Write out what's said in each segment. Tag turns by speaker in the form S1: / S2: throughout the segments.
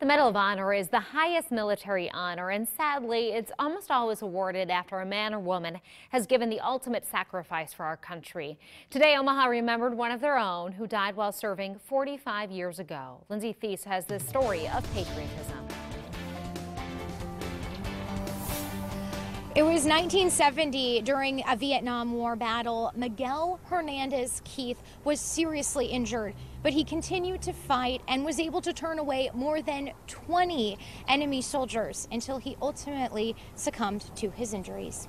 S1: The Medal of Honor is the highest military honor, and sadly, it's almost always awarded after a man or woman has given the ultimate sacrifice for our country. Today, Omaha remembered one of their own who died while serving 45 years ago. Lindsay Thies has this story of patriotism.
S2: It was 1970 during a Vietnam War battle. Miguel Hernandez Keith was seriously injured, but he continued to fight and was able to turn away more than 20 enemy soldiers until he ultimately succumbed to his injuries.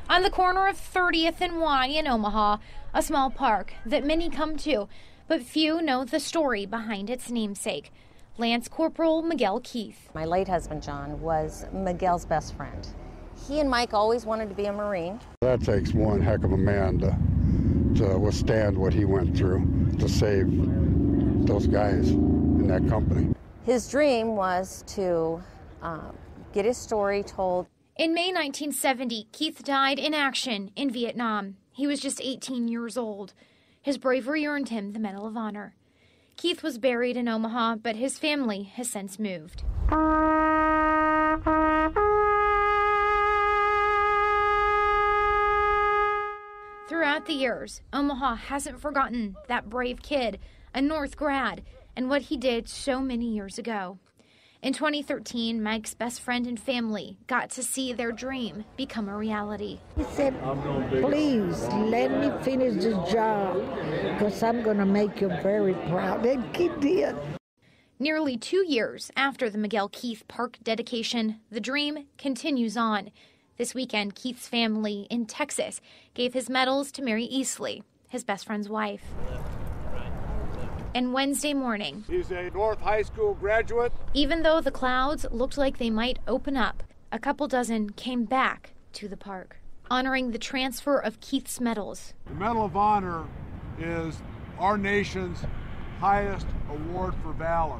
S2: On the corner of 30th and Y in Omaha, a small park that many come to, but few know the story behind its namesake. Lance Corporal Miguel Keith.
S3: My late husband, John, was Miguel's best friend. He and Mike always wanted to be a Marine.
S4: That takes one heck of a man to withstand what he went through to save those guys in that company.
S3: His dream was to get his story told.
S2: In May 1970, Keith died in action in Vietnam. He was just 18 years old. His bravery earned him the Medal of Honor. Keith was buried in Omaha, but his family has since moved. Throughout the years, Omaha hasn't forgotten that brave kid, a North grad, and what he did so many years ago. In 2013, Mike's best friend and family got to see their dream become a reality.
S5: He said, please let me finish this job because I'm going to make you very proud. And he did.
S2: Nearly 2 years after the Miguel Keith Park dedication, the dream continues on. This weekend, Keith's family in Texas gave his medals to Mary Easley, his best friend's wife. And Wednesday morning,
S6: he's a North High School graduate.
S2: Even though the clouds looked like they might open up, a couple dozen came back to the park, honoring the transfer of Keith's medals.
S6: The Medal of Honor is our nation's highest award for valor.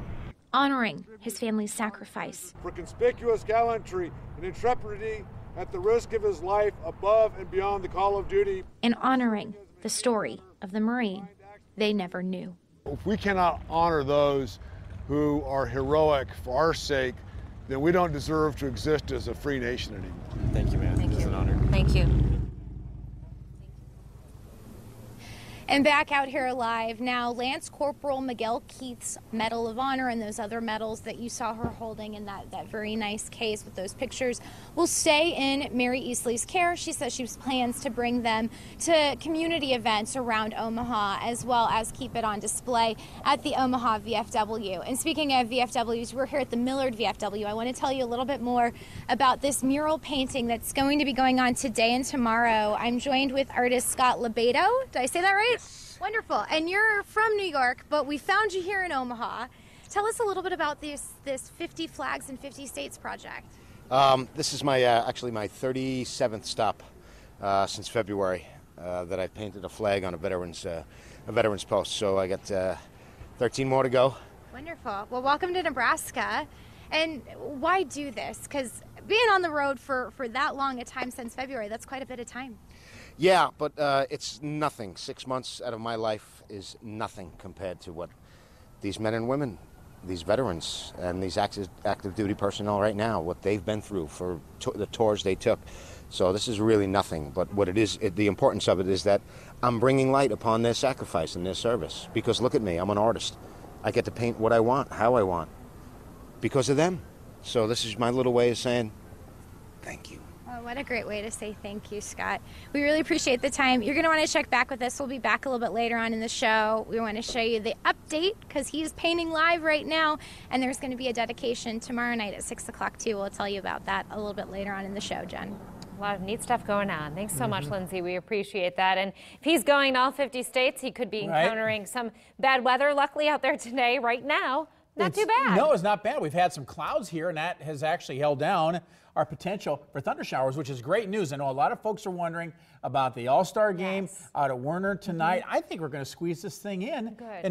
S2: Honoring his family's sacrifice.
S6: For conspicuous gallantry and intrepidity at the risk of his life above and beyond the call of duty.
S2: And honoring the story of the Marine they never knew.
S6: If we cannot honor those who are heroic for our sake, then we don't deserve to exist as a free nation anymore.
S7: Thank you, man.
S3: Thank you.
S7: It's an honor.
S3: Thank you.
S2: And back out here alive now, Lance Corporal Miguel Keith's Medal of Honor and those other medals that you saw her holding in that very nice case with those pictures will stay in Mary Easley's care. She says she plans to bring them to community events around Omaha, as well as keep it on display at the Omaha VFW. And speaking of VFWs, we're here at the Millard VFW. I want to tell you a little bit more about this mural painting that's going to be going on today and tomorrow. I'm joined with artist Scott Lebedo. Did I say that right? Wonderful. And you're from New York, but we found you here in Omaha. Tell us a little bit about this 50 Flags in 50 States project.
S7: This is my actually my 37th stop since February that I painted a flag on a veteran's post. So I got 13 more to go.
S2: Wonderful. Well, welcome to Nebraska. And why do this? Because being on the road for that long a time since February, that's quite a bit of time.
S7: Yeah, but it's nothing. 6 months out of my life is nothing compared to what these men and women, these veterans, and these active duty personnel right now, what they've been through for the tours they took. So this is really nothing. But what it is, the importance of it is that I'm bringing light upon their sacrifice and their service. Because look at me, I'm an artist. I get to paint what I want, how I want, because of them. So this is my little way of saying thank you.
S2: Oh, what a great way to say thank you, Scott. We really appreciate the time. You're going to want to check back with us. We'll be back a little bit later on in the show. We want to show you the update because he's painting live right now, and there's going to be a dedication tomorrow night at 6 o'clock, too. We'll tell you about that a little bit later on in the show, Jen.
S1: A lot of neat stuff going on. Thanks so much, Lindsay. We appreciate that. And if he's going to all 50 states, he could be encountering some bad weather. Luckily out there today, right now, not too bad.
S8: No, it's not bad. We've had some clouds here, and that has actually held down our potential for thunder showers, which is great news. I know a lot of folks are wondering about the All-Star game out at Werner tonight. I think we're going to squeeze this thing in.
S1: Good.